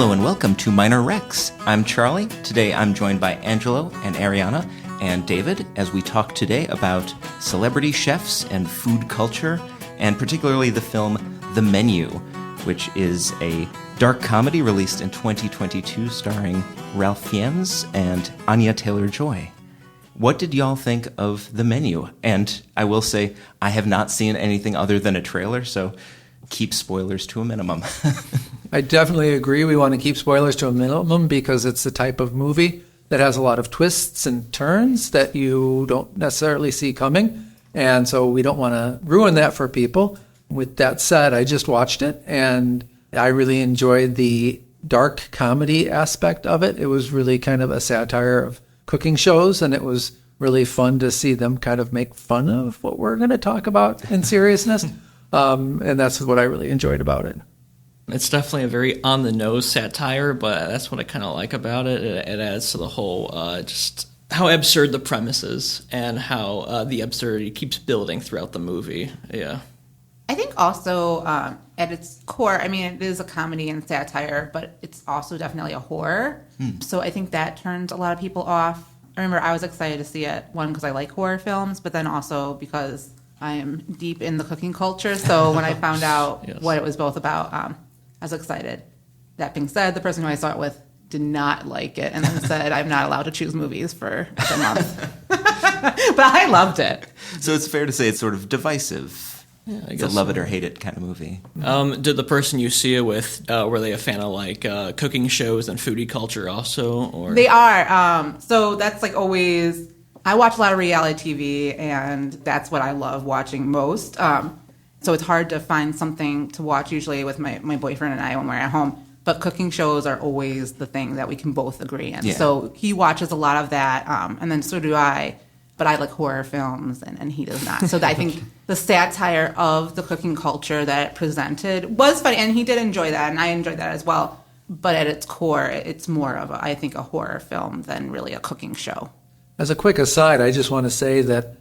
Hello and welcome to Minor Rex. I'm Charlie. Today I'm joined by Angelo and Ariana and David as we talk today about celebrity chefs and food culture, and particularly the film The Menu, which is a dark comedy released in 2022 starring Ralph Fiennes and Anya Taylor-Joy. What did y'all think of The Menu? And I will say, I have not seen anything other than a trailer, so keep spoilers to a minimum. I definitely agree. We want to keep spoilers to a minimum because it's the type of movie that has a lot of twists and turns that you don't necessarily see coming. And so we don't want to ruin that for people. With that said, I just watched it and I really enjoyed the dark comedy aspect of it. It was really kind of a satire of cooking shows, and it was really fun to see them kind of make fun of what we're going to talk about in seriousness. And that's what I really enjoyed about it. It's definitely a very on-the-nose satire, but that's what I kind of like about it. It adds to the whole, just how absurd the premise is and how the absurdity keeps building throughout the movie. Yeah. I think also at its core, I mean, it is a comedy and satire, but it's also definitely a horror. So I think that turns a lot of people off. I remember I was excited to see it, one, because I like horror films, but then also because I am deep in the cooking culture. So when I found out Yes. what it was both about, I was excited. That being said, the person who I saw it with did not like it and then said, I'm not allowed to choose movies for a month. But I loved it. So it's fair to say it's sort of divisive. Yeah, I It's a guess love so. it or hate it kind of movie. Did the person you see it with, were they a fan of like cooking shows and foodie culture also? Or They are. So that's like always, I watch a lot of reality TV, and that's what I love watching most. So it's hard to find something to watch usually with my boyfriend and I when we're at home. But cooking shows are always the thing that we can both agree in. Yeah. So he watches a lot of that, and then so do I. But I like horror films, and he does not. So I think the satire of the cooking culture that it presented was funny, and he did enjoy that, and I enjoyed that as well. But at its core, it's more of, I think, a horror film than really a cooking show. As a quick aside, I just want to say that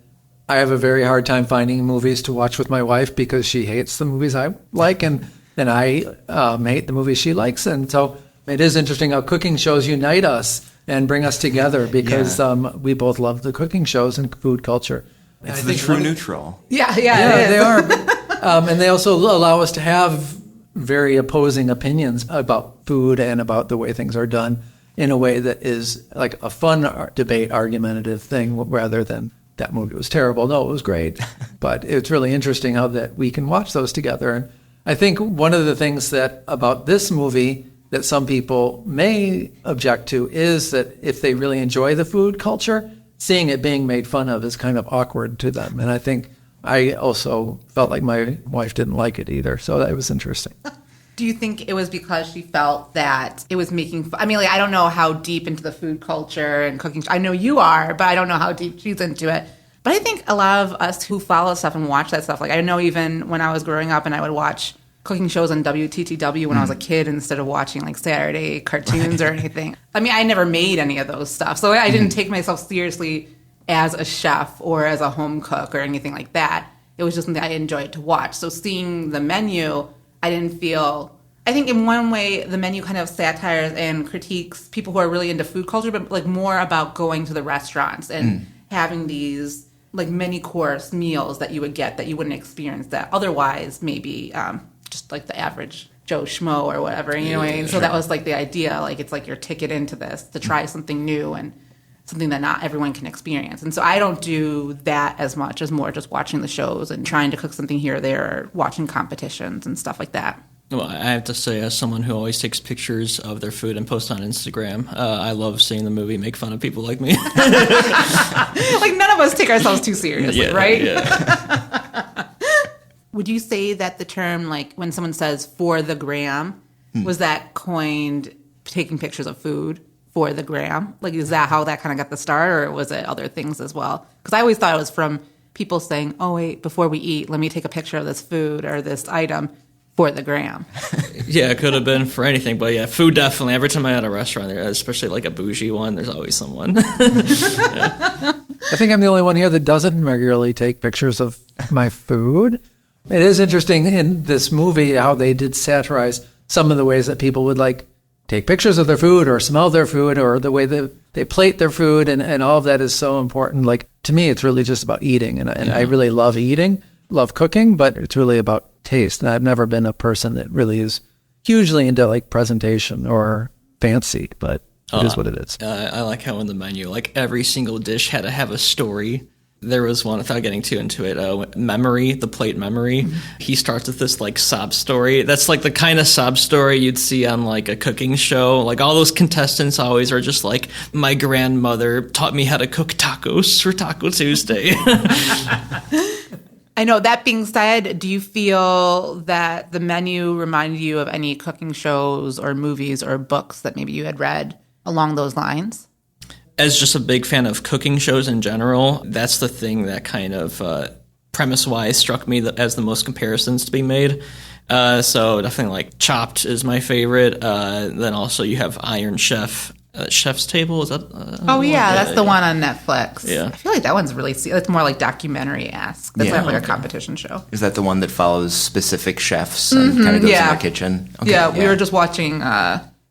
I have a very hard time finding movies to watch with my wife because she hates the movies I like, and I hate the movies she likes. And so it is interesting how cooking shows unite us and bring us together because we both love the cooking shows and food culture. It's the true neutral. Yeah, They are. And they also allow us to have very opposing opinions about food and about the way things are done in a way that is like a fun debate, argumentative thing rather than that movie was terrible. No, it was great. But it's really interesting how that we can watch those together. And I think one of the things that about this movie that some people may object to is that if they really enjoy the food culture, seeing it being made fun of is kind of awkward to them. And I think I also felt like my wife didn't like it either. So that was interesting. Do you think it was because she felt that it was making fun? I mean, like, I don't know how deep into the food culture and cooking. I know you are, but I don't know how deep she's into it. But I think a lot of us who follow stuff and watch that stuff, like I know even when I was growing up and I would watch cooking shows on WTTW when I was a kid instead of watching like Saturday cartoons or anything. I mean, I never made any of those stuff. So I didn't take myself seriously as a chef or as a home cook or anything like that. It was just something I enjoyed to watch. So seeing The Menu, I didn't feel... I think in one way, The Menu kind of satires and critiques people who are really into food culture, but like more about going to the restaurants and having these like many course meals that you would get that you wouldn't experience that otherwise maybe just like the average Joe Schmo or whatever, you know what I mean? So that was like the idea, like it's like your ticket into this to try something new and something that not everyone can experience. And so I don't do that as much as more just watching the shows and trying to cook something here or there or watching competitions and stuff like that. Well, I have to say, as someone who always takes pictures of their food and posts on Instagram, I love seeing the movie make fun of people like me. Like none of us take ourselves too seriously, right? Yeah. Would you say that the term, like when someone says for the gram, was that coined taking pictures of food for the gram? Like, is that how that kind of got the start, or was it other things as well? Because I always thought it was from people saying, oh, wait, before we eat, let me take a picture of this food or this item for the gram. Yeah, it could have been for anything, but yeah, food definitely. Every time I'm at a restaurant, especially like a bougie one, there's always someone. I think I'm the only one here that doesn't regularly take pictures of my food. It is interesting in this movie how they did satirize some of the ways that people would like take pictures of their food or smell their food or the way they plate their food, and all of that is so important. Like, to me, it's really just about eating, and I really love eating, love cooking, but it's really about taste. And I've never been a person that really is hugely into like presentation or fancy, but it is what it is. I like how in the menu, like every single dish had to have a story. There was one, without getting too into it, memory, the plate memory. Mm-hmm. He starts with this like sob story. That's like the kind of sob story you'd see on like a cooking show. Like all those contestants always are just like, my grandmother taught me how to cook tacos for Taco Tuesday. I know. That being said, do you feel that the menu reminded you of any cooking shows or movies or books that maybe you had read along those lines? As just a big fan of cooking shows in general, that's the thing that kind of premise-wise struck me as the most comparisons to be made. So definitely like Chopped is my favorite. Then also you have Iron Chef. Chef's Table, is that? That's the one on Netflix. Yeah. I feel like that one's really, it's more like documentary-esque. That's not like a competition show. Is that the one that follows specific chefs and kind of goes in their kitchen? Okay, we were just watching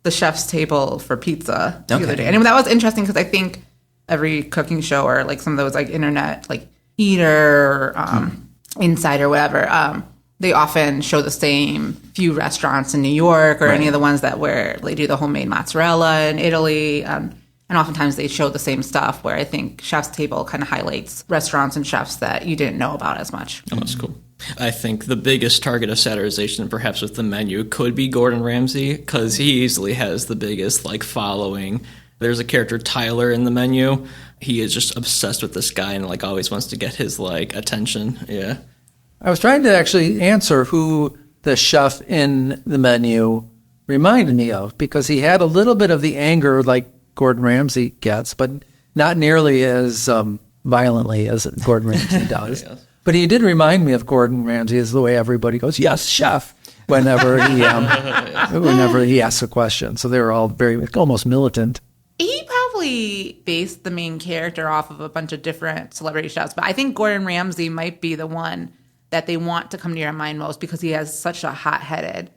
the Chef's Table for pizza the other day. And that was interesting because I think every cooking show or like some of those like internet, like Eater or Inside or whatever, they often show the same few restaurants in New York or any of the ones that where they do the homemade mozzarella in Italy. And oftentimes they show the same stuff where I think Chef's Table kind of highlights restaurants and chefs that you didn't know about as much. Oh, that's cool. I think the biggest target of satirization, perhaps with the menu, could be Gordon Ramsay, because he easily has the biggest like following. There's a character, Tyler, in the menu. He is just obsessed with this guy and like always wants to get his like attention. Yeah. I was trying to actually answer who the chef in the menu reminded me of, because he had a little bit of the anger like Gordon Ramsay gets, but not nearly as violently as Gordon Ramsay does. Yes. But he did remind me of Gordon Ramsay, as the way everybody goes, "Yes, chef," whenever he asks a question. So they were all very almost militant. He probably based the main character off of a bunch of different celebrity chefs, but I think Gordon Ramsay might be the one that they want to come to your mind most because he has such a hot-headed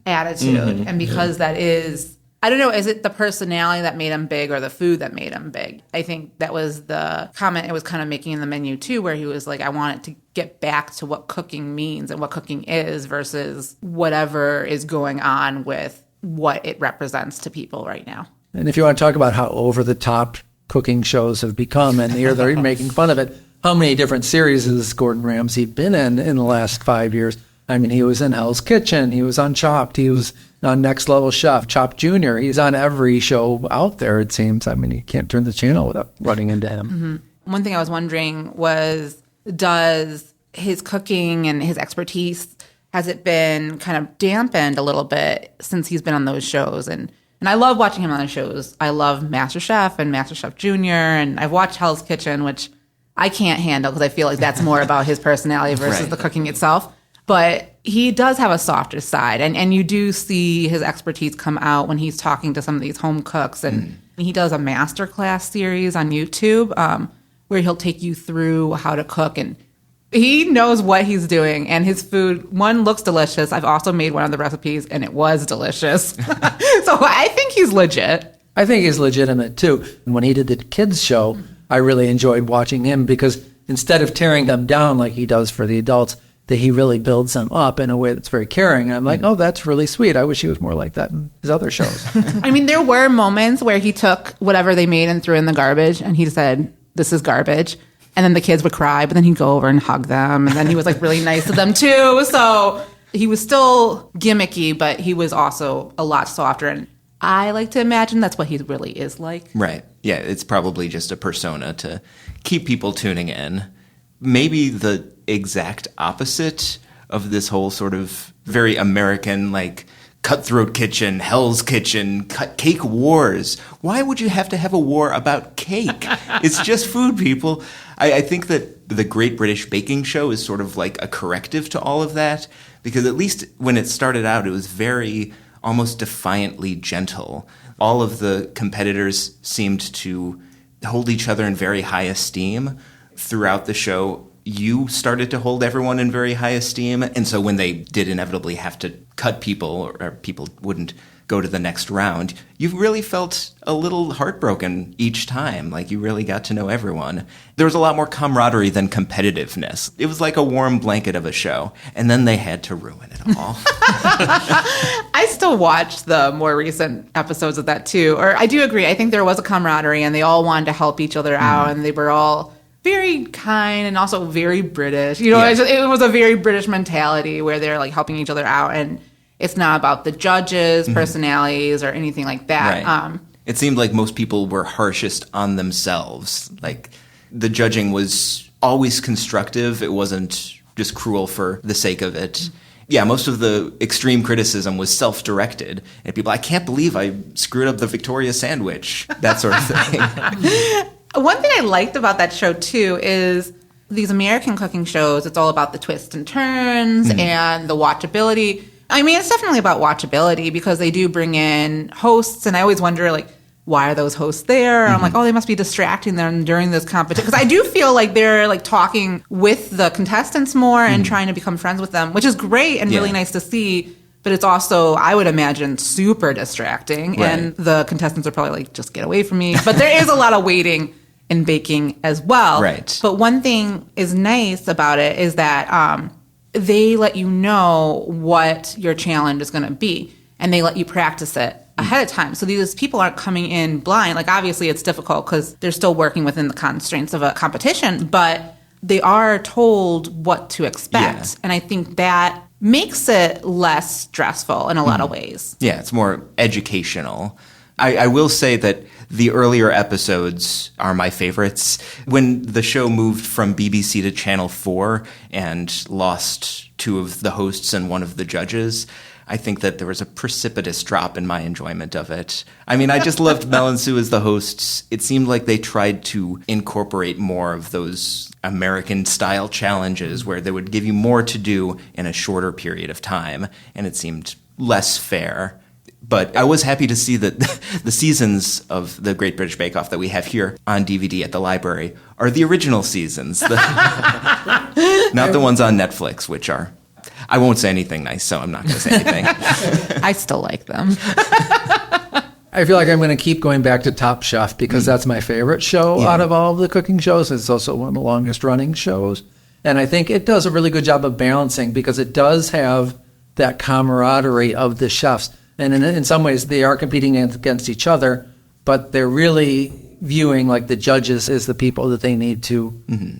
attitude. And because that is, I don't know, is it the personality that made him big or the food that made him big? I think that was the comment it was kind of making in the menu too, where he was like, I want it to get back to what cooking means and what cooking is versus whatever is going on with what it represents to people right now. And if you want to talk about how over-the-top cooking shows have become, and they're making fun of it, how many different series has Gordon Ramsay been in the last 5 years? I mean, he was in Hell's Kitchen. He was on Chopped. He was on Next Level Chef, Chopped Jr. He's on every show out there, it seems. I mean, you can't turn the channel without running into him. Mm-hmm. One thing I was wondering was, does his cooking and his expertise, has it been kind of dampened a little bit since he's been on those shows? And I love watching him on the shows. I love MasterChef and MasterChef Junior, and I've watched Hell's Kitchen, which I can't handle because I feel like that's more about his personality versus the cooking itself. But he does have a softer side, and you do see his expertise come out when he's talking to some of these home cooks. And he does a masterclass series on YouTube where he'll take you through how to cook, and he knows what he's doing. And his food, one, looks delicious. I've also made one of the recipes, and it was delicious. So I think he's legit. I think he's legitimate, too. And when he did the kids' show, I really enjoyed watching him because instead of tearing them down like he does for the adults, that he really builds them up in a way that's very caring. And I'm like, oh, that's really sweet. I wish he was more like that in his other shows. I mean, there were moments where he took whatever they made and threw in the garbage, and he said, "This is garbage." And then the kids would cry, but then he'd go over and hug them. And then he was like really nice to them too. So he was still gimmicky, but he was also a lot softer. And I like to imagine that's what he really is like. Right. Yeah, it's probably just a persona to keep people tuning in. Maybe the exact opposite of this whole sort of very American, like, cutthroat kitchen, Hell's Kitchen, cake wars. Why would you have to have a war about cake? It's just food, people. I think that the Great British Baking Show is sort of like a corrective to all of that, because at least when it started out, it was very almost defiantly gentle. All of the competitors seemed to hold each other in very high esteem. Throughout the show, you started to hold everyone in very high esteem, and so when they did inevitably have to cut people, or people wouldn't go to the next round, you really felt a little heartbroken each time. Like, you really got to know everyone. There was a lot more camaraderie than competitiveness. It was like a warm blanket of a show. And then they had to ruin it all. I still watch the more recent episodes of that too. Or I do agree. I think there was a camaraderie and they all wanted to help each other out, and they were all very kind and also very British. You know, it was a very British mentality where they're like helping each other out, and it's not about the judges' personalities or anything like that. Right. It seemed like most people were harshest on themselves. Like, the judging was always constructive. It wasn't just cruel for the sake of it. Yeah, most of the extreme criticism was self-directed. And people, I can't believe I screwed up the Victoria sandwich. That sort of thing. One thing I liked about that show, too, is these American cooking shows, it's all about the twists and turns and the watchability. I mean, it's definitely about watchability because they do bring in hosts, and I always wonder, like, why are those hosts there? I'm like, oh, they must be distracting them during this competition. Because I do feel like they're, like, talking with the contestants more and trying to become friends with them, which is great and really nice to see. But it's also, I would imagine, super distracting. Right. And the contestants are probably like, just get away from me. But there is a lot of waiting in baking as well. Right. But one thing is nice about it is that they let you know what your challenge is going to be, and they let you practice it ahead of time. So these people aren't coming in blind. Like, obviously it's difficult because they're still working within the constraints of a competition, but they are told what to expect. Yeah. And I think that makes it less stressful in a lot of ways. Yeah, it's more educational. I will say that the earlier episodes are my favorites. When the show moved from BBC to Channel 4 and lost two of the hosts and one of the judges, I think that there was a precipitous drop in my enjoyment of it. I mean, I just loved Mel and Sue as the hosts. It seemed like they tried to incorporate more of those American-style challenges where they would give you more to do in a shorter period of time, and it seemed less fair. But I was happy to see that the seasons of the Great British Bake Off that we have here on DVD at the library are the original seasons, not the ones on Netflix, which are... I won't say anything nice, so I'm not going to say anything. I still like them. I feel like I'm going to keep going back to Top Chef because that's my favorite show out of all of the cooking shows. It's also one of the longest running shows. And I think it does a really good job of balancing because it does have that camaraderie of the chefs. And in some ways, they are competing against each other, but they're really viewing like the judges as the people that they need to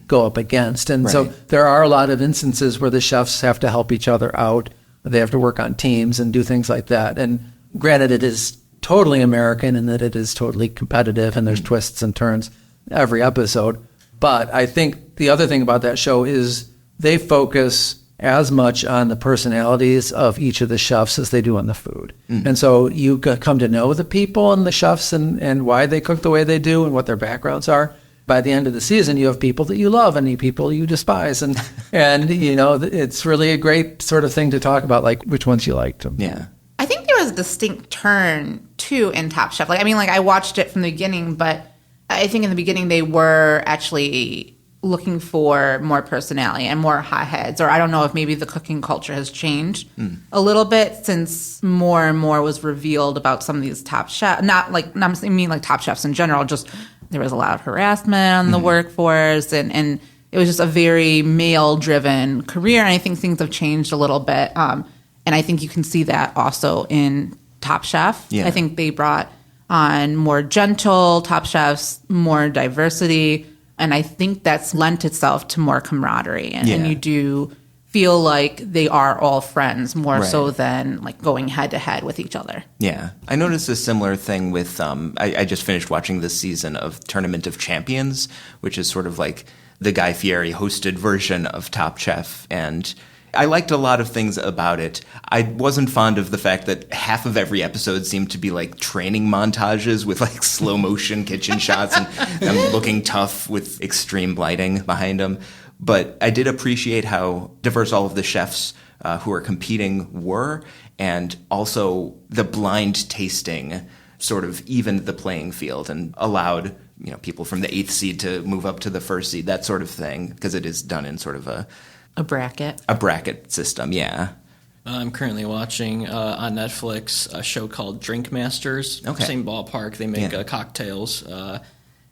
go up against. And so there are a lot of instances where the chefs have to help each other out. They have to work on teams and do things like that. And granted, it is totally American in that it is totally competitive and there's twists and turns every episode. But I think the other thing about that show is they focus as much on the personalities of each of the chefs as they do on the food. And so you come to know the people and the chefs and why they cook the way they do and what their backgrounds are. By the end of the season, you have people that you love and people you despise. And you know, it's really a great sort of thing to talk about, like which ones you liked. Yeah. I think there was a distinct turn, too, in Top Chef. Like, I mean, like, I watched it from the beginning, but I think in the beginning they were actually looking for more personality and more hotheads, or I don't know if maybe the cooking culture has changed a little bit since more and more was revealed about some of these top chefs. Not like top chefs in general, just there was a lot of harassment on the workforce and it was just a very male-driven career, and I think things have changed a little bit. And I think you can see that also in Top Chef. Yeah. I think they brought on more gentle top chefs, more diversity, and I think that's lent itself to more camaraderie. And you do feel like they are all friends more so than like going head to head with each other. Yeah. I noticed a similar thing with, I just finished watching this season of Tournament of Champions, which is sort of like the Guy Fieri hosted version of Top Chef. And I liked a lot of things about it. I wasn't fond of the fact that half of every episode seemed to be like training montages with like slow motion kitchen shots and them looking tough with extreme lighting behind them. But I did appreciate how diverse all of the chefs who are competing were, and also the blind tasting sort of evened the playing field and allowed, you know, people from the 8th seed to move up to the 1st seed, that sort of thing, because it is done in sort of a bracket. A bracket system, yeah. I'm currently watching on Netflix a show called Drink Masters. Okay. Same ballpark. They make cocktails.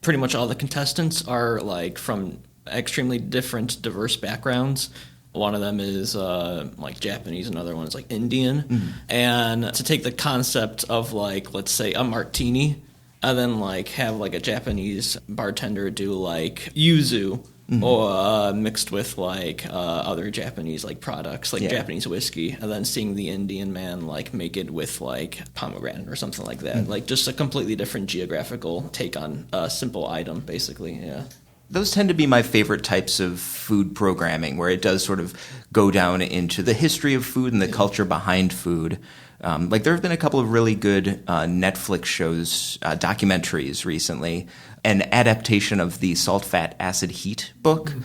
Pretty much all the contestants are like from extremely different, diverse backgrounds. One of them is like Japanese, another one is like Indian. Mm-hmm. And to take the concept of like, let's say a martini, and then like have like a Japanese bartender do like yuzu. Mm-hmm. Or mixed with like other Japanese like products, like Japanese whiskey, and then seeing the Indian man like make it with like pomegranate or something like that. Mm-hmm. Like just a completely different geographical take on a simple item, basically. Yeah. Those tend to be my favorite types of food programming, where it does sort of go down into the history of food and the culture behind food. Like there have been a couple of really good Netflix shows, documentaries recently. An adaptation of the Salt, Fat, Acid, Heat book. Mm-hmm.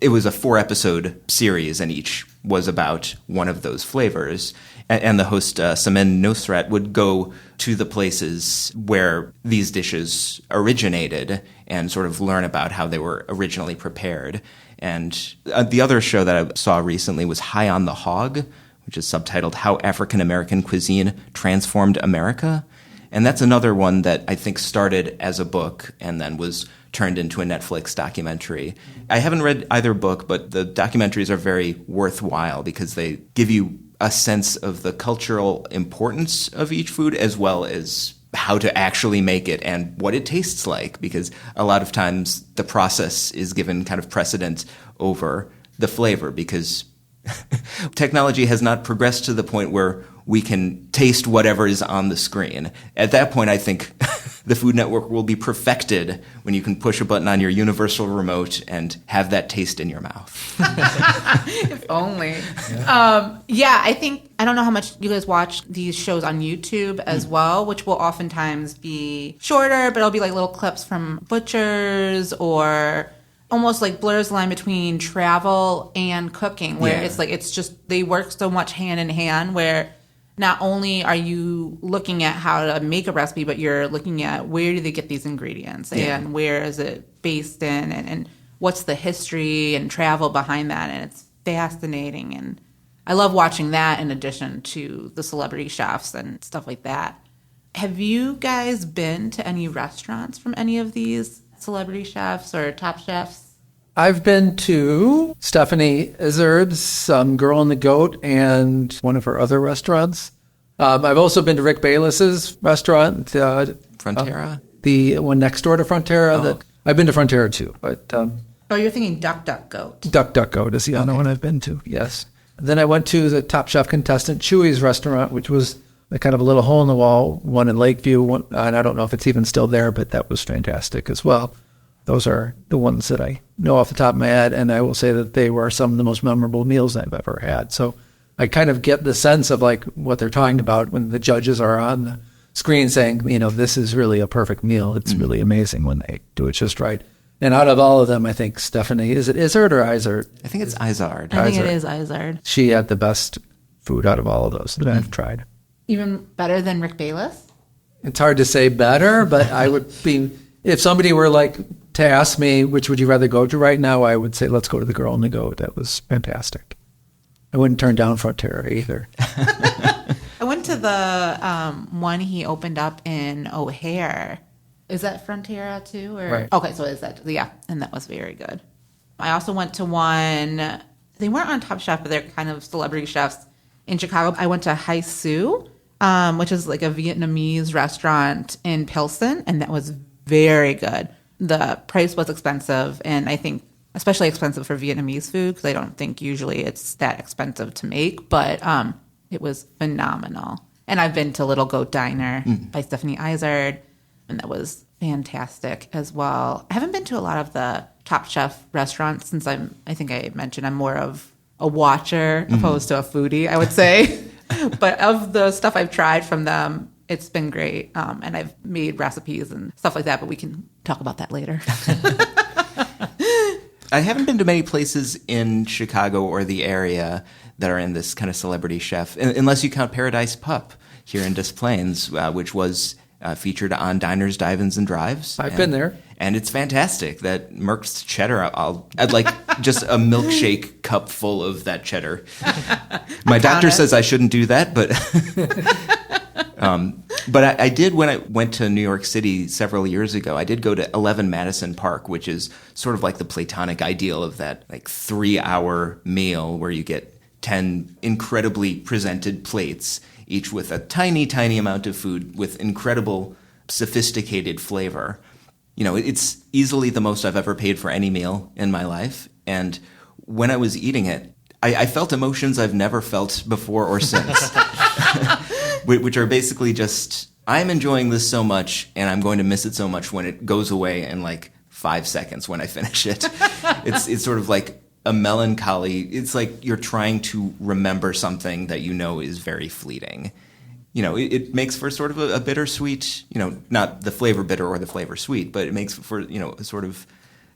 It was a 4-episode series, and each was about one of those flavors. And the host, Samin Nosrat, would go to the places where these dishes originated and sort of learn about how they were originally prepared. And the other show that I saw recently was High on the Hog, which is subtitled How African American Cuisine Transformed America. And that's another one that I think started as a book and then was turned into a Netflix documentary. I haven't read either book, but the documentaries are very worthwhile because they give you a sense of the cultural importance of each food as well as how to actually make it and what it tastes like, because a lot of times the process is given kind of precedence over the flavor because technology has not progressed to the point where we can taste whatever is on the screen. At that point, I think the Food Network will be perfected when you can push a button on your universal remote and have that taste in your mouth. If only. I think, I don't know how much you guys watch these shows on YouTube as well, which will oftentimes be shorter, but it'll be like little clips from butchers or almost like blurs the line between travel and cooking, where it's just, they work so much hand in hand, where not only are you looking at how to make a recipe, but you're looking at where do they get these ingredients and where is it based in and what's the history and travel behind that. And it's fascinating. And I love watching that in addition to the celebrity chefs and stuff like that. Have you guys been to any restaurants from any of these celebrity chefs or top chefs? I've been to Stephanie Izzard's Girl and the Goat and one of her other restaurants. I've also been to Rick Bayless's restaurant. Frontera? The one next door to Frontera. I've been to Frontera too. But you're thinking Duck, Duck, Goat. Duck, Duck, Goat is the other one I've been to, yes. Then I went to the Top Chef contestant Chewy's restaurant, which was a kind of a little hole-in-the-wall one in Lakeview. And I don't know if it's even still there, but that was fantastic as well. Those are the ones that I know off the top of my head, and I will say that they were some of the most memorable meals I've ever had. So I kind of get the sense of like what they're talking about when the judges are on the screen saying, this is really a perfect meal. It's really amazing when they do it just right. And out of all of them, I think Stephanie, is it Izzard or Izard? I think it's Izard. I think it is Izard. She had the best food out of all of those that I've tried. Even better than Rick Bayless? It's hard to say better, but I would be, if somebody were like to ask me, which would you rather go to right now, I would say, let's go to the Girl and the Goat. That was fantastic. I wouldn't turn down Frontera either. I went to the one he opened up in O'Hare. Is that Frontera too? Or? Right. Okay, so is that, yeah, and that was very good. I also went to one, they weren't on Top Chef, but they're kind of celebrity chefs in Chicago. I went to Hai Su, which is like a Vietnamese restaurant in Pilsen, and that was very good. The price was expensive, and I think especially expensive for Vietnamese food, because I don't think usually it's that expensive to make, but it was phenomenal. And I've been to Little Goat Diner by Stephanie Izard, and that was fantastic as well. I haven't been to a lot of the Top Chef restaurants since I think I mentioned I'm more of a watcher opposed to a foodie, I would say. But of the stuff I've tried from them, it's been great. And I've made recipes and stuff like that, but we can talk about that later. I haven't been to many places in Chicago or the area that are in this kind of celebrity chef, unless you count Paradise Pup here in Des Plaines, which was featured on Diners, Dive-Ins, and Drives. I've been there. And it's fantastic. That Merck's cheddar, I'd like just a milkshake cup full of that cheddar. My doctor says I shouldn't do that, but but I did when I went to New York City several years ago. I did go to 11 Madison Park, which is sort of like the Platonic ideal of that like 3-hour meal where you get 10 incredibly presented plates, each with a tiny, tiny amount of food with incredible sophisticated flavor. You know, it's easily the most I've ever paid for any meal in my life. And when I was eating it, I felt emotions I've never felt before or since, which are basically just, I'm enjoying this so much and I'm going to miss it so much when it goes away in like 5 seconds when I finish it. It's sort of like a melancholy. It's like you're trying to remember something that you know is very fleeting. You know, it makes for sort of a bittersweet, you know, not the flavor bitter or the flavor sweet, but it makes for, you know, a sort of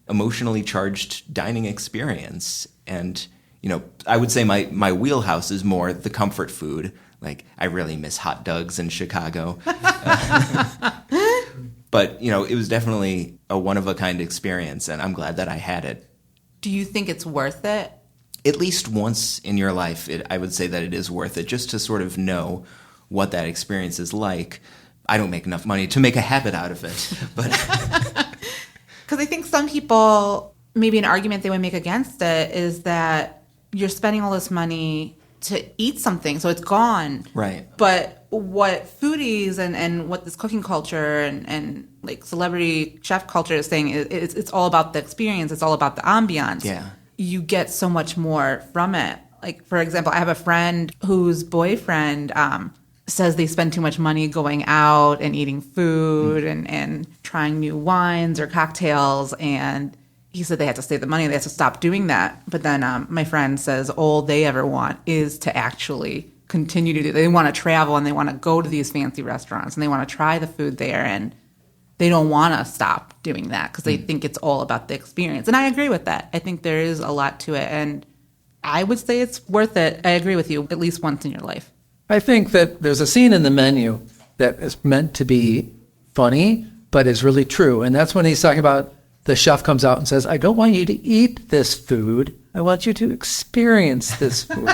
emotionally charged dining experience. And, you know, I would say my wheelhouse is more the comfort food. Like, I really miss hot dogs in Chicago. But, you know, it was definitely a one-of-a-kind experience, and I'm glad that I had it. Do you think it's worth it? At least once in your life, I would say that it is worth it, just to sort of know what that experience is like. I don't make enough money to make a habit out of it, but because I think some people, maybe an argument they would make against it is that you're spending all this money to eat something, so it's gone. Right. But what foodies and what this cooking culture and like celebrity chef culture is saying is it's all about the experience. It's all about the ambiance. Yeah. You get so much more from it. Like, for example, I have a friend whose boyfriend says they spend too much money going out and eating food and trying new wines or cocktails. And he said they had to save the money. They had to stop doing that. But then my friend says all they ever want is to actually continue to do. They want to travel and they want to go to these fancy restaurants and they want to try the food there. And they don't want to stop doing that because they think it's all about the experience. And I agree with that. I think there is a lot to it. And I would say it's worth it. I agree with you, at least once in your life. I think that there's a scene in the menu that is meant to be funny, but is really true. And that's when he's talking about the chef comes out and says, I don't want you to eat this food. I want you to experience this food.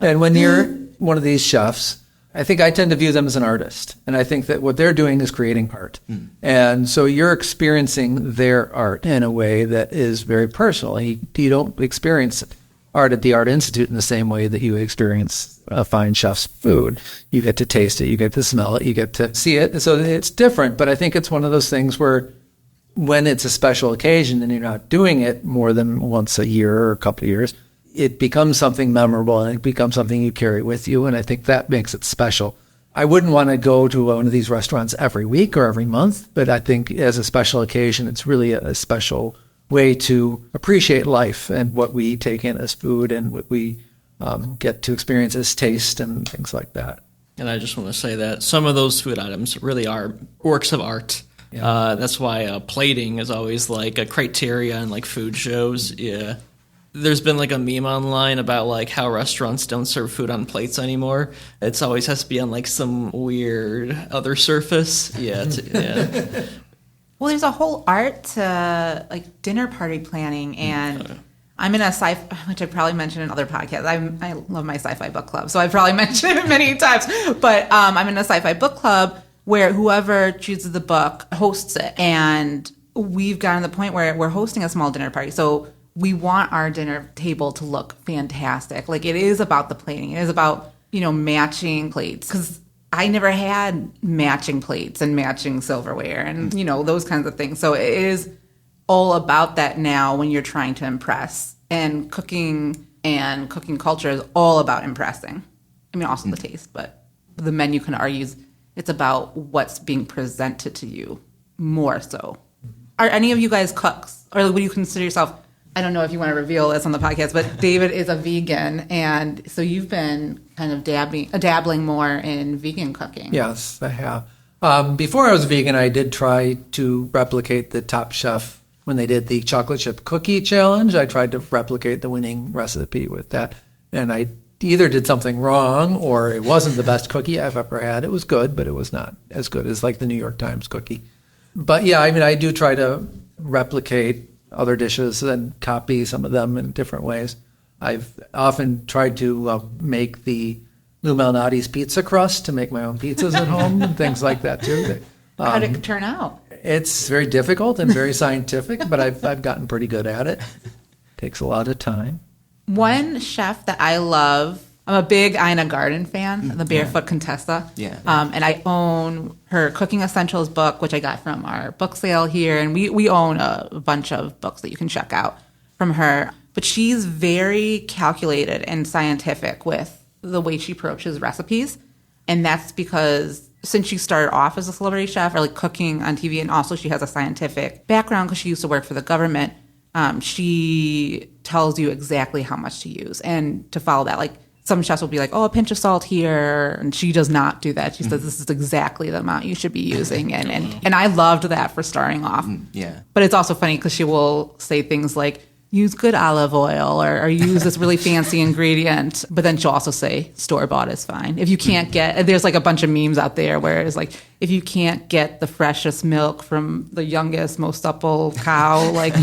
And when you're one of these chefs, I think I tend to view them as an artist. And I think that what they're doing is creating art. And so you're experiencing their art in a way that is very personal. You don't experience art at the Art Institute in the same way that you experience a fine chef's food. You get to taste it, you get to smell it, you get to see it. So it's different, but I think it's one of those things where when it's a special occasion and you're not doing it more than once a year or a couple of years, it becomes something memorable and it becomes something you carry with you. And I think that makes it special. I wouldn't want to go to one of these restaurants every week or every month, but I think as a special occasion, it's really a special way to appreciate life and what we take in as food and what we get to experience as taste and things like that. And I just want to say that some of those food items really are works of art. Yeah. That's why plating is always like a criteria in like food shows. Yeah. There's been like a meme online about like how restaurants don't serve food on plates anymore. It's always has to be on like some weird other surface. Yeah. Yeah. Well, there's a whole art to like dinner party planning, and I'm in a sci-fi, which I probably mentioned in other podcasts. I love my sci-fi book club, so I've probably mentioned it many times. But I'm in a sci-fi book club where whoever chooses the book hosts it, and we've gotten to the point where we're hosting a small dinner party. So we want our dinner table to look fantastic. Like, it is about the plating. It is about, matching plates, because I never had matching plates and matching silverware and, those kinds of things. So it is all about that now when you're trying to impress. And cooking culture is all about impressing. I mean, also the taste, but the menu can argue it's about what's being presented to you more so. Are any of you guys cooks? Or would you consider yourself, I don't know if you want to reveal this on the podcast, but David is a vegan, and so you've been kind of dabbling more in vegan cooking. Yes, I have. Before I was vegan, I did try to replicate the Top Chef when they did the chocolate chip cookie challenge. I tried to replicate the winning recipe with that, and I either did something wrong or it wasn't the best cookie I've ever had. It was good, but it was not as good as like the New York Times cookie. But yeah, I mean, I do try to replicate other dishes and copy some of them in different ways. I've often tried to make the Lou Malnati's pizza crust to make my own pizzas at home and things like that too. How did it turn out? It's very difficult and very scientific, but I've gotten pretty good at it. Takes a lot of time. One chef that I love, I'm a big Ina Garten fan, the Barefoot Contessa. Yeah. And I own her Cooking Essentials book, which I got from our book sale here. And we own a bunch of books that you can check out from her. But she's very calculated and scientific with the way she approaches recipes. And that's because since she started off as a celebrity chef or like cooking on TV, and also she has a scientific background because she used to work for the government, she tells you exactly how much to use and to follow that. Like some chefs will be like, oh, a pinch of salt here. And she does not do that. She says this is exactly the amount you should be using. And I loved that for starting off. Yeah. But it's also funny because she will say things like, use good olive oil or use this really fancy ingredient. But then she'll also say store-bought is fine. If you can't get, there's like a bunch of memes out there where it's like, if you can't get the freshest milk from the youngest, most supple cow, like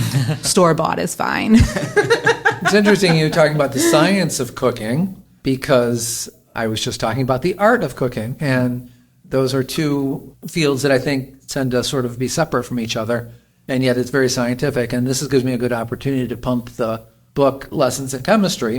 store-bought is fine. It's interesting you're talking about the science of cooking because I was just talking about the art of cooking. And those are two fields that I think tend to sort of be separate from each other. And yet it's very scientific. And this gives me a good opportunity to pump the book Lessons in Chemistry,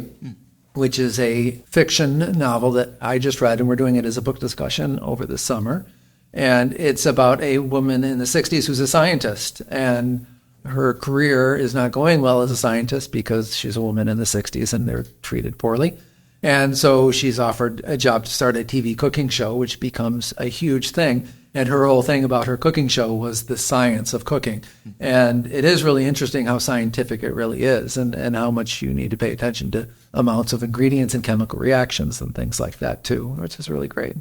which is a fiction novel that I just read, and we're doing it as a book discussion over the summer. And it's about a woman in the 60s who's a scientist. And her career is not going well as a scientist because she's a woman in the 60s and they're treated poorly. And so she's offered a job to start a TV cooking show, which becomes a huge thing. And her whole thing about her cooking show was the science of cooking. And it is really interesting how scientific it really is and how much you need to pay attention to amounts of ingredients and chemical reactions and things like that too, which is really great.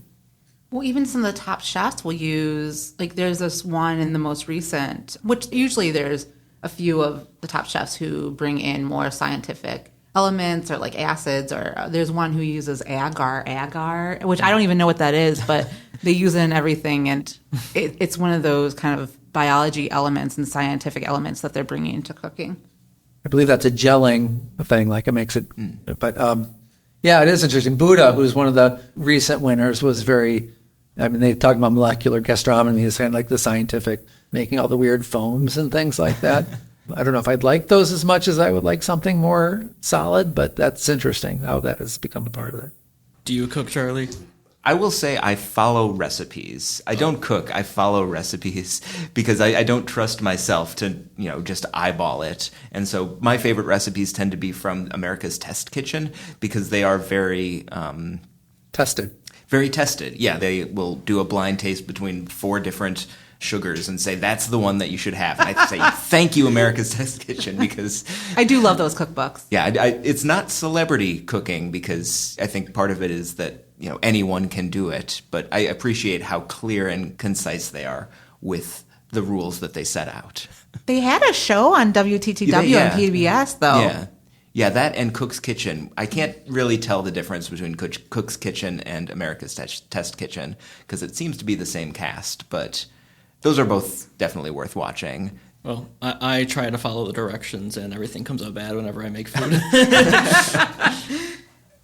Well, even some of the top chefs will use, like there's this one in the most recent, which usually there's a few of the top chefs who bring in more scientific elements or like acids, or there's one who uses agar, which I don't even know what that is, but they use it in everything. And it's one of those kind of biology elements and scientific elements that they're bringing into cooking. I believe that's a gelling thing, like it makes it, but yeah, it is interesting. Buddha, who's one of the recent winners, was very, I mean, they talk about molecular gastronomy as kind of like the scientific, making all the weird foams and things like that. I don't know if I'd like those as much as I would like something more solid, but that's interesting how that has become a part of it. Do you cook, Charlie? I will say I follow recipes. I don't cook. I follow recipes because I don't trust myself to, just eyeball it. And so my favorite recipes tend to be from America's Test Kitchen because they are very tested. Very tested. Yeah, they will do a blind taste between 4 different sugars and say that's the one that you should have. And I say thank you, America's Test Kitchen, because I do love those cookbooks. Yeah, it's not celebrity cooking because I think part of it is that anyone can do it, but I appreciate how clear and concise they are with the rules that they set out. They had a show on WTTW and PBS though. Yeah, that and Cook's Kitchen. I can't really tell the difference between Cook's Kitchen and America's Test Kitchen because it seems to be the same cast, but those are both definitely worth watching. Well, I try to follow the directions, and everything comes out bad whenever I make food.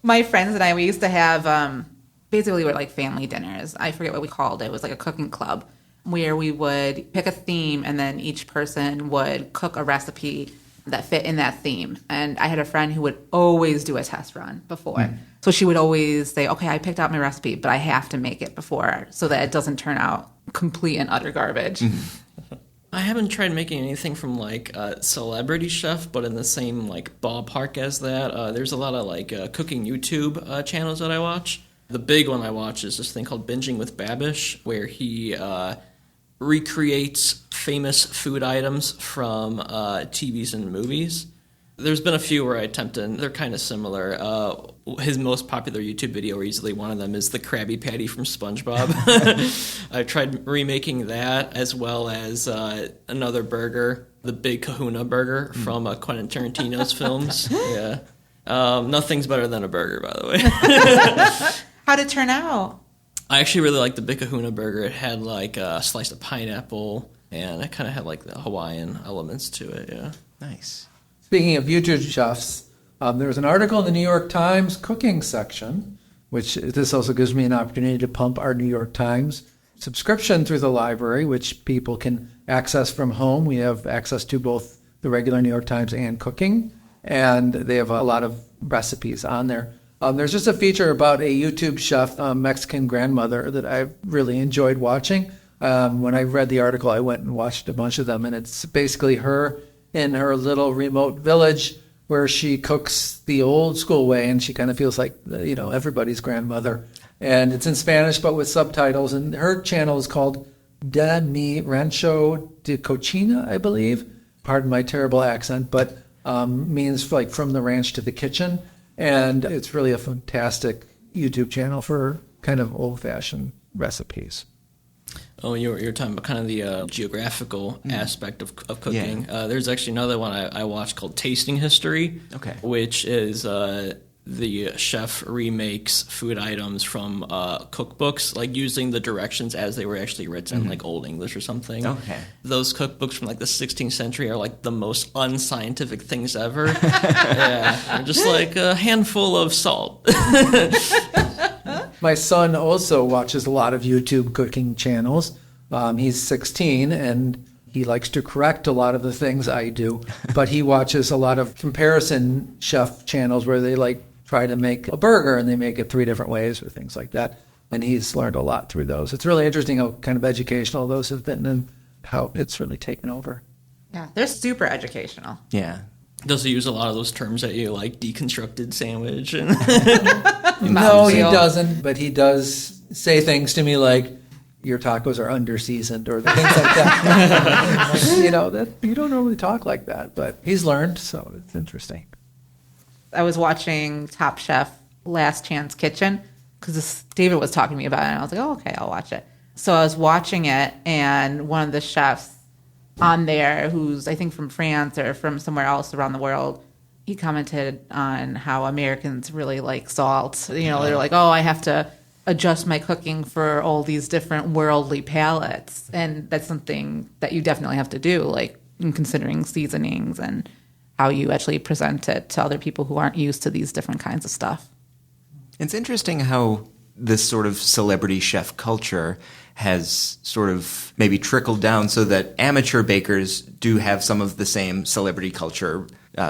My friends and I, we used to have, basically were like family dinners. I forget what we called it. It was like a cooking club where we would pick a theme, and then each person would cook a recipe that fit in that theme. And I had a friend who would always do a test run before. So she would always say, okay, I picked out my recipe, but I have to make it before so that it doesn't turn out complete and utter garbage. I haven't tried making anything from like Celebrity Chef, but in the same like ballpark as that. There's a lot of like cooking YouTube channels that I watch. The big one I watch is this thing called Binging with Babish, where he recreates famous food items from TVs and movies. There's been a few where I attempted, and they're kind of similar. His most popular YouTube video, or easily one of them, is the Krabby Patty from SpongeBob. I've tried remaking that, as well as another burger, the Big Kahuna Burger from Quentin Tarantino's films. Yeah, nothing's better than a burger, by the way. How'd it turn out? I actually really liked the Big Kahuna Burger. It had like a slice of pineapple, And it kind of had like the Hawaiian elements to it, yeah. Nice. Speaking of YouTube chefs, there was an article in the New York Times cooking section, which this also gives me an opportunity to pump our New York Times subscription through the library, which people can access from home. We have access to both the regular New York Times and cooking, and they have a lot of recipes on there. There's just a feature about a YouTube chef, Mexican grandmother, that I've really enjoyed watching. When I read the article, I went and watched a bunch of them, and it's basically her in her little remote village where she cooks the old school way, and she kind of feels like, everybody's grandmother. And it's in Spanish, but with subtitles, and her channel is called De Mi Rancho de Cocina, I believe. Pardon my terrible accent, but means like from the ranch to the kitchen. And it's really a fantastic YouTube channel for kind of old-fashioned recipes. Oh, you're talking about kind of the geographical aspect of cooking. Yeah. There's actually another one I watched called Tasting History, which is the chef remakes food items from cookbooks, like using the directions as they were actually written, like Old English or something. Okay. Those cookbooks from like the 16th century are like the most unscientific things ever. Yeah, they're just like a handful of salt. My son also watches a lot of YouTube cooking channels. He's 16, and he likes to correct a lot of the things I do, but he watches a lot of comparison chef channels where they like try to make a burger and they make it 3 different ways or things like that. And he's learned a lot through those. It's really interesting how kind of educational those have been and how it's really taken over. Yeah, they're super educational. Yeah. Does he use a lot of those terms that you like, deconstructed sandwich? And No, he doesn't, but he does say things to me like, your tacos are under-seasoned or things like that. That you don't normally talk like that, but he's learned, so it's interesting. I was watching Top Chef Last Chance Kitchen because David was talking to me about it, and I was like, oh, okay, I'll watch it. So I was watching it, and one of the chefs on there, who's I think from France or from somewhere else around the world, he commented on how Americans really like salt. They're like, oh, I have to adjust my cooking for all these different worldly palates. And that's something that you definitely have to do, like in considering seasonings and how you actually present it to other people who aren't used to these different kinds of stuff. It's interesting how this sort of celebrity chef culture has sort of maybe trickled down so that amateur bakers do have some of the same celebrity culture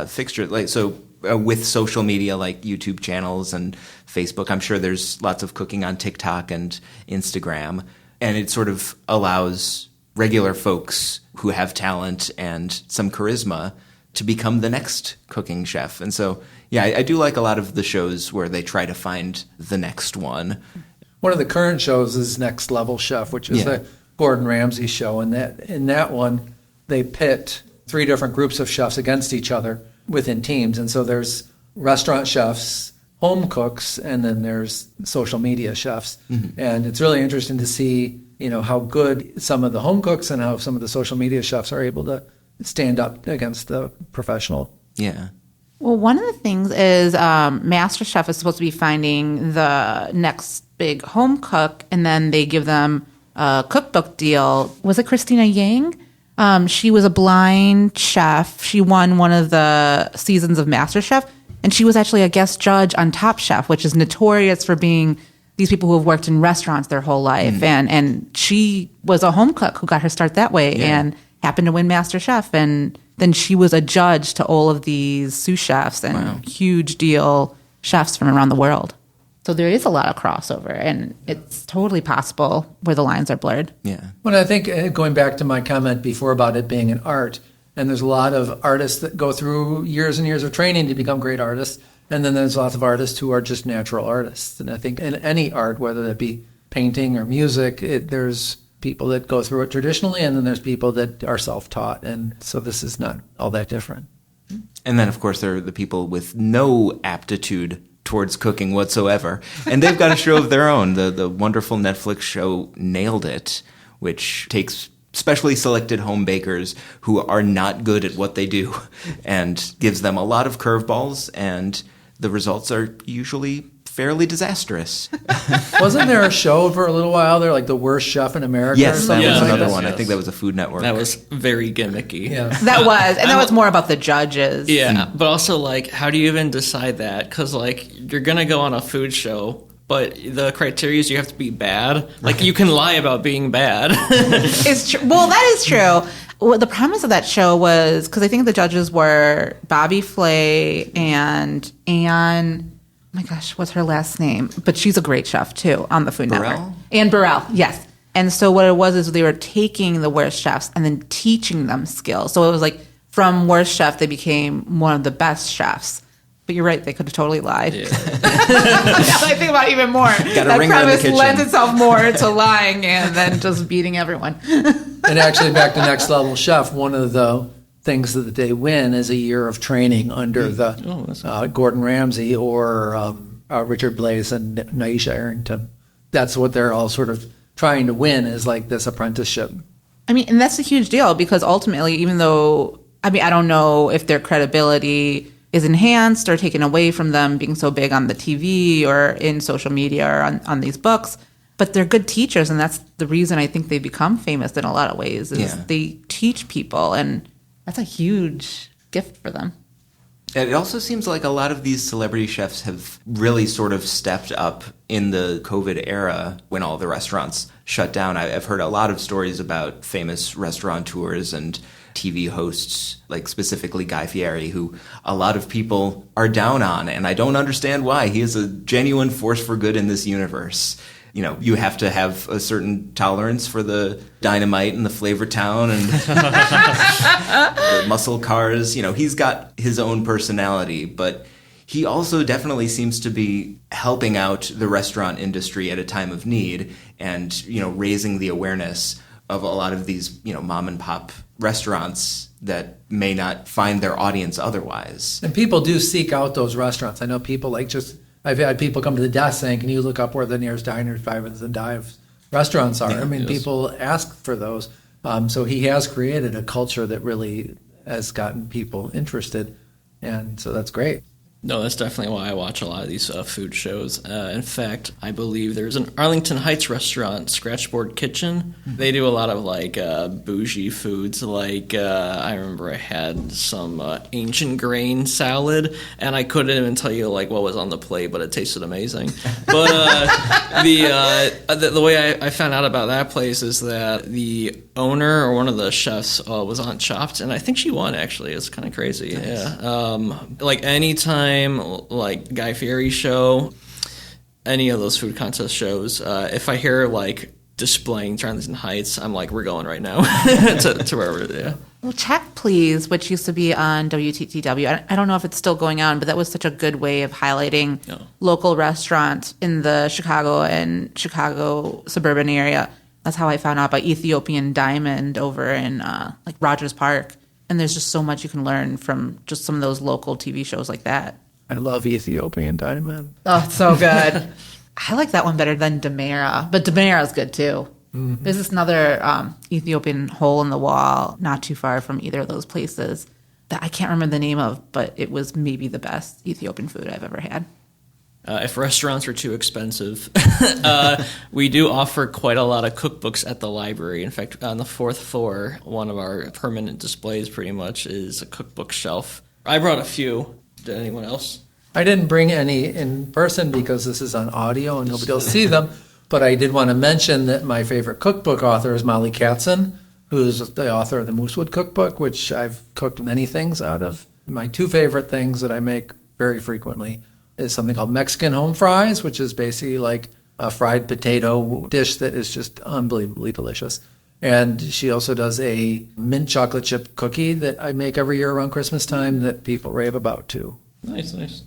fixture. With social media like YouTube channels and Facebook, I'm sure there's lots of cooking on TikTok and Instagram, and it sort of allows regular folks who have talent and some charisma to become the next cooking chef. And so, yeah, I do like a lot of the shows where they try to find the next one. One of the current shows is Next Level Chef, which is the Gordon Ramsay show. And in that one, they pit 3 different groups of chefs against each other within teams. And so there's restaurant chefs, home cooks, and then there's social media chefs. Mm-hmm. And it's really interesting to see, how good some of the home cooks and how some of the social media chefs are able to stand up against the professional. Yeah. Well, one of the things is MasterChef is supposed to be finding the next big home cook, and then they give them a cookbook deal. Was it Christina Yang? She was a blind chef. She won one of the seasons of MasterChef, and she was actually a guest judge on Top Chef, which is notorious for being these people who have worked in restaurants their whole life. And she was a home cook who got her start that way and happened to win MasterChef. And then she was a judge to all of these sous chefs and huge deal chefs from around the world. So there is a lot of crossover, and it's totally possible where the lines are blurred. Yeah. Well, I think going back to my comment before about it being an art, and there's a lot of artists that go through years and years of training to become great artists, and then there's lots of artists who are just natural artists. And I think in any art, whether that be painting or music, there's people that go through it traditionally, and then there's people that are self-taught, and so this is not all that different. And then, of course, there are the people with no aptitude towards cooking whatsoever, and they've got a show of their own. The wonderful Netflix show Nailed It, which takes specially selected home bakers who are not good at what they do and gives them a lot of curveballs, and the results are usually fairly disastrous. Wasn't there a show for a little while there, like The Worst Chef in America? Yes, or that something was like another that? one. I Yes. think that was a Food Network. That was very gimmicky. Yeah. That was, and that was more about the judges. Yeah, but also, like, how do you even decide that? Because, like, you're going to go on a food show, but the criteria is you have to be bad. Like, you can lie about being bad. It's true. Well, that is true. Well, the premise of that show was, because I think the judges were Bobby Flay and Anne. Oh my gosh, what's her last name? But she's a great chef too on the Food Burrell? Network. Anne Burrell, yes. And so what it was is they were taking the worst chefs and then teaching them skills. So it was like from worst chef, they became one of the best chefs. But you're right, they could have totally lied. Yeah. Now I think about it even more. Got a That ringer in the premise kitchen. lends itself more to lying and then just beating everyone. And actually, back to Next Level Chef, one of the things that they win is a year of training under the Gordon Ramsay or Richard Blais and Naisha Arrington. That's what they're all sort of trying to win, is like this apprenticeship. I mean, and that's a huge deal because ultimately, even though, I mean, I don't know if their credibility is enhanced or taken away from them being so big on the TV or in social media or on these books, but they're good teachers. And that's the reason I think they become famous in a lot of ways is they teach people. And that's a huge gift for them. And it also seems like a lot of these celebrity chefs have really sort of stepped up in the COVID era when all the restaurants shut down. I've heard a lot of stories about famous restaurateurs and TV hosts, like specifically Guy Fieri, who a lot of people are down on, and I don't understand why. He is a genuine force for good in this universe. You know, you have to have a certain tolerance for the Dynamite and the Flavor Town and the muscle cars. You know, he's got his own personality, but he also definitely seems to be helping out the restaurant industry at a time of need and, you know, raising the awareness of a lot of these, you know, mom and pop restaurants that may not find their audience otherwise. And people do seek out those restaurants. I know people I've had people come to the desk saying, can you look up where the nearest diners, drive-ins, and dives restaurants are? Yeah, I mean, people ask for those. So he has created a culture that really has gotten people interested. And so that's great. No, that's definitely why I watch a lot of these food shows. In fact, I believe there's an Arlington Heights restaurant, Scratchboard Kitchen. They do a lot of like bougie foods. Like I remember I had some ancient grain salad, and I couldn't even tell you like what was on the plate, but it tasted amazing. But the way I found out about that place is that the owner or one of the chefs was on Chopped, and I think she won. Actually, it's kind of crazy. Nice. Yeah, like anytime. Like Guy Fieri show, any of those food contest shows, if I hear like displaying Arlington Heights, I'm like, we're going right now to wherever. Yeah. Well, Check Please, which used to be on WTTW. I don't know if it's still going on, but that was such a good way of highlighting local restaurants in the Chicago and Chicago suburban area. That's how I found out about Ethiopian Diamond over in like Rogers Park. And there's just so much you can learn from just some of those local TV shows like that. I love Ethiopian Diamond. Oh, it's so good. I like that one better than Demera, but Demera is good too. Mm-hmm. There's this another Ethiopian hole in the wall not too far from either of those places that I can't remember the name of, but it was maybe the best Ethiopian food I've ever had. If restaurants are too expensive, we do offer quite a lot of cookbooks at the library. In fact, on the fourth floor, one of our permanent displays pretty much is a cookbook shelf. I brought a few. Did anyone else? I didn't bring any in person because this is on audio and nobody will see them. But I did want to mention that my favorite cookbook author is Molly Katzen, who's the author of the Moosewood Cookbook, which I've cooked many things out of. My two favorite things that I make very frequently is something called Mexican home fries, which is basically like a fried potato dish that is just unbelievably delicious. And she also does a mint chocolate chip cookie that I make every year around Christmas time that people rave about too. Nice, nice.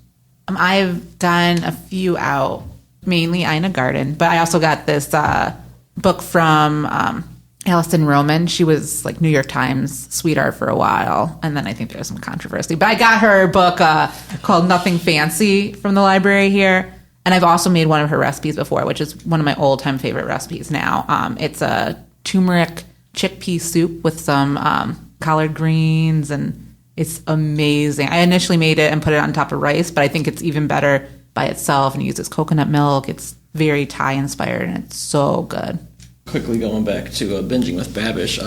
I've done a few out, mainly Ina Garden, but I also got this book from Alison Roman. She was like New York Times sweetheart for a while, and then I think there was some controversy. But I got her book called Nothing Fancy from the library here, and I've also made one of her recipes before, which is one of my old-time favorite recipes now. It's a turmeric chickpea soup with some collard greens, and it's amazing. I initially made it and put it on top of rice, but I think it's even better by itself, and he uses coconut milk. It's very Thai inspired, and it's so good. Quickly going back to binging with Babish,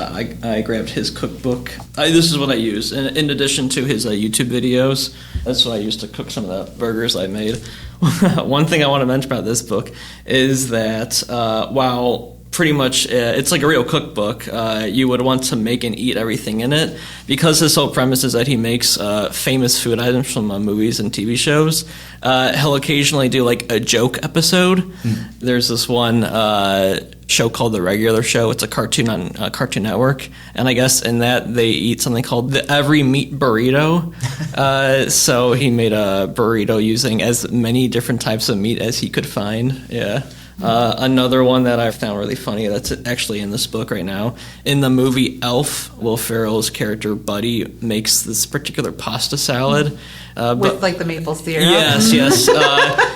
I grabbed his cookbook. This is what I use. In addition to his YouTube videos, that's what I used to cook some of the burgers I made. One thing I want to mention about this book is that while pretty much it's like a real cookbook, you would want to make and eat everything in it, because his whole premise is that he makes famous food items from movies and TV shows. He'll occasionally do like a joke episode. There's this one show called The Regular Show. It's a cartoon on Cartoon Network, and I guess in that they eat something called the Every Meat Burrito. So he made a burrito using as many different types of meat as he could find. Yeah. Another one that I found really funny that's actually in this book right now. In the movie Elf, Will Ferrell's character Buddy makes this particular pasta salad. With like the maple syrup? Yes.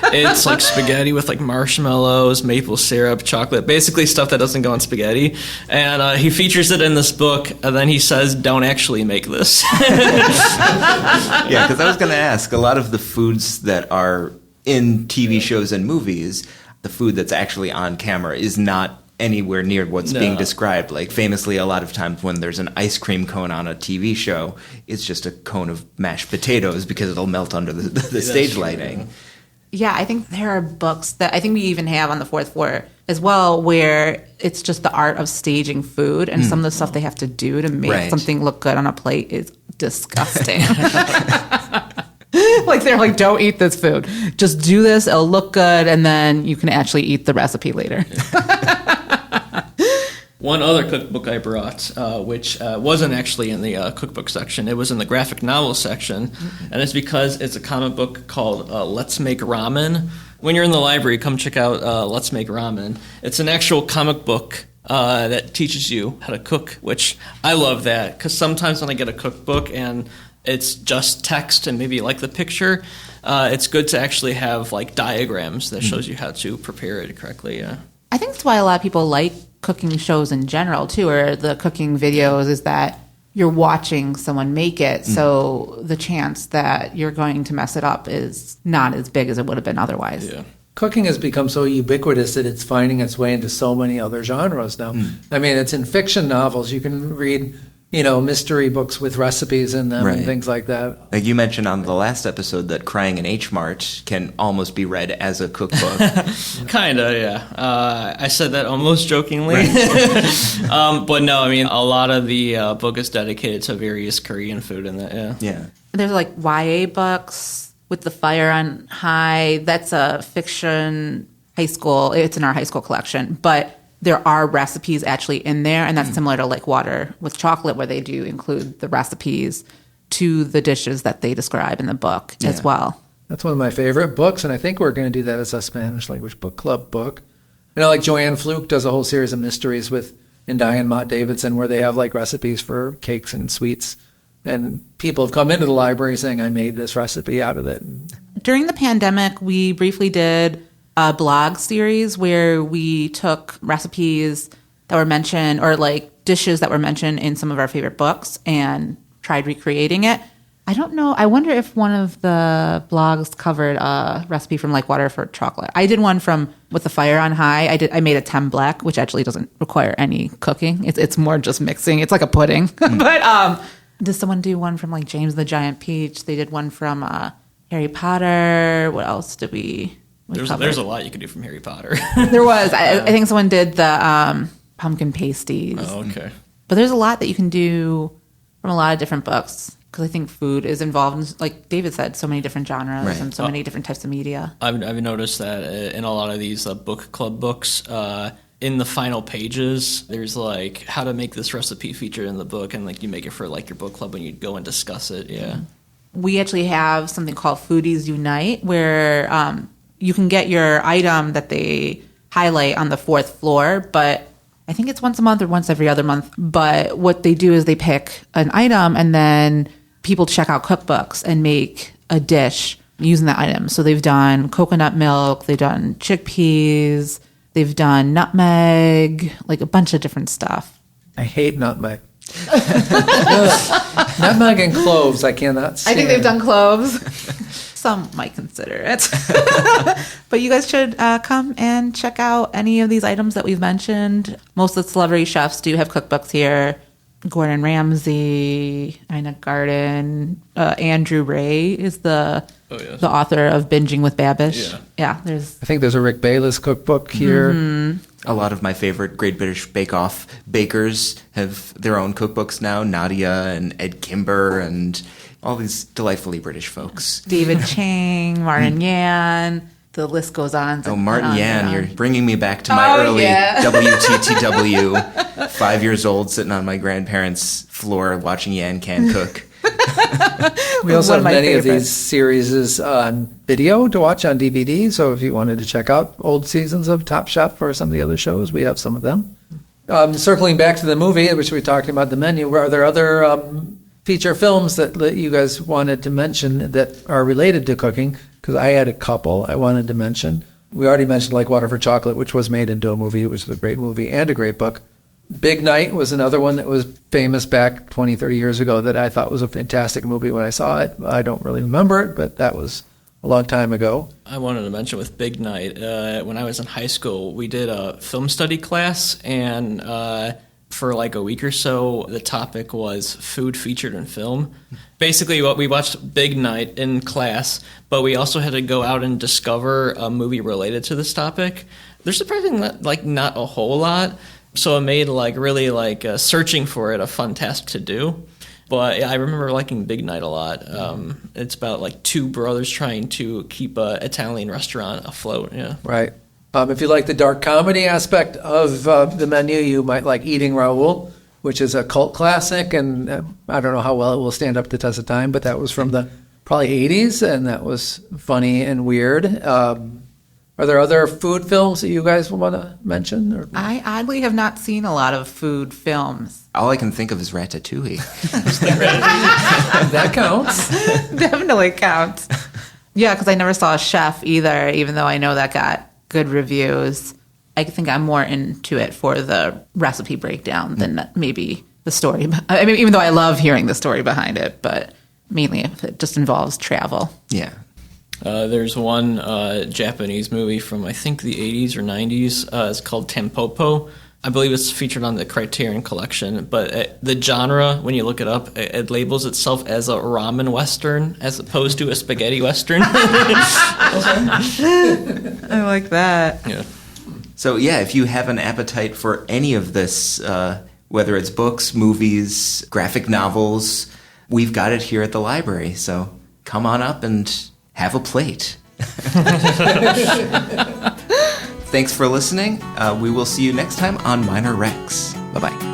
It's like spaghetti with like marshmallows, maple syrup, chocolate, basically stuff that doesn't go on spaghetti. And he features it in this book, and then he says, don't actually make this. Yeah, because I was going to ask, a lot of the foods that are in TV shows and movies, the food that's actually on camera is not anywhere near what's being described. Like famously, a lot of times when there's an ice cream cone on a TV show, it's just a cone of mashed potatoes because it'll melt under the stage lighting. Yeah, I think there are books that I think we even have on the fourth floor as well, where it's just the art of staging food, and some of the stuff they have to do to make something look good on a plate is disgusting. Like they're like, don't eat this food. Just do this. It'll look good, and then you can actually eat the recipe later. One other cookbook I brought, which wasn't actually in the cookbook section. It was in the graphic novel section, and it's because it's a comic book called Let's Make Ramen. When you're in the library, come check out Let's Make Ramen. It's an actual comic book that teaches you how to cook, which I love that, because sometimes when I get a cookbook and it's just text and maybe like the picture, it's good to actually have like diagrams that shows you how to prepare it correctly. Yeah, I think that's why a lot of people like cooking shows in general too, or the cooking videos, is that you're watching someone make it, so the chance that you're going to mess it up is not as big as it would have been otherwise. Yeah. Cooking has become so ubiquitous that it's finding its way into so many other genres now. I mean, it's in fiction novels. You can read, mystery books with recipes in them and things like that. Like you mentioned on the last episode that Crying in H Mart can almost be read as a cookbook. Kinda, yeah. I said that almost jokingly. But no, I mean, a lot of the book is dedicated to various Korean food in that, Yeah. There's like YA books with The Fire on High. That's a fiction high school. It's in our high school collection, but there are recipes actually in there, and that's similar to like Water with Chocolate, where they do include the recipes to the dishes that they describe in the book as well. That's one of my favorite books, and I think we're going to do that as a Spanish language book club book. Like Joanne Fluke does a whole series of mysteries with Indai and Mott Davidson, where they have like recipes for cakes and sweets, and people have come into the library saying, I made this recipe out of it. During the pandemic, we briefly did a blog series where we took recipes that were mentioned, or like dishes that were mentioned in some of our favorite books, and tried recreating it. I don't know. I wonder if one of the blogs covered a recipe from like Water for Chocolate. I did one from With the Fire on High. I made a tembleque, which actually doesn't require any cooking. It's more just mixing. It's like a pudding. But did someone do one from like James the Giant Peach? They did one from Harry Potter. What else did we? There's a lot you can do from Harry Potter. There was. I think someone did the pumpkin pasties. Oh, okay. But there's a lot that you can do from a lot of different books, because I think food is involved in, like David said, so many different genres and so many different types of media. I've noticed that in a lot of these book club books, in the final pages, there's like how to make this recipe featured in the book, and like you make it for like your book club when you go and discuss it. Yeah. We actually have something called Foodies Unite, where you can get your item that they highlight on the fourth floor, but I think it's once a month or once every other month. But what they do is they pick an item, and then people check out cookbooks and make a dish using that item. So they've done coconut milk, they've done chickpeas, they've done nutmeg, like a bunch of different stuff. I hate nutmeg. Nutmeg and cloves, I cannot stand. I think they've done cloves. some might consider it. But you guys should come and check out any of these items that we've mentioned. Most of the celebrity chefs do have cookbooks here. Gordon Ramsay, Ina Garten, Andrew Ray is the author of Binging with Babish. Yeah, I think there's a Rick Bayless cookbook here. A lot of my favorite Great British Bake Off bakers have their own cookbooks now. Nadia and Ed Kimber and all these delightfully British folks. David Chang, Martin Yan. The list goes on. Oh, Martin Yan, you're bringing me back to my early WTTW. 5 years old, sitting on my grandparents' floor watching Yan Can cook. We also have many of these series on video to watch on DVD. So if you wanted to check out old seasons of Top Chef or some of the other shows, we have some of them. Circling back to the movie, which we talked about the menu, are there other feature films that you guys wanted to mention that are related to cooking? Because I had a couple I wanted to mention. We already mentioned Like Water for Chocolate, which was made into a movie. It was a great movie and a great book. Big Night was another one that was famous back 20, 30 years ago that I thought was a fantastic movie when I saw it. I don't really remember it, but that was a long time ago. I wanted to mention with Big Night, when I was in high school, we did a film study class, and for like a week or so, the topic was food featured in film. Basically, we watched Big Night in class, but we also had to go out and discover a movie related to this topic. There's surprisingly not a whole lot, so it made searching for it a fun task to do. But I remember liking Big Night a lot. It's about two brothers trying to keep an Italian restaurant afloat. Yeah, right. If you like the dark comedy aspect of the menu, you might like Eating Raoul, which is a cult classic, and I don't know how well it will stand up the test of time, but that was from the probably 80s, and that was funny and weird. Are there other food films that you guys want to mention? Or? I oddly have not seen a lot of food films. All I can think of is Ratatouille. That counts. Definitely counts. Yeah, because I never saw a chef either, even though I know that got good reviews. I think I'm more into it for the recipe breakdown than maybe the story. I mean, even though I love hearing the story behind it, but mainly if it just involves travel. Yeah. There's one Japanese movie from I think the 80s or 90s. It's called Tampopo. I believe it's featured on the Criterion Collection, but the genre, when you look it up, it labels itself as a ramen western as opposed to a spaghetti western. I like that. Yeah. So yeah, if you have an appetite for any of this, whether it's books, movies, graphic novels, we've got it here at the library. So come on up and have a plate. Thanks for listening. We will see you next time on Minor Rex. Bye-bye.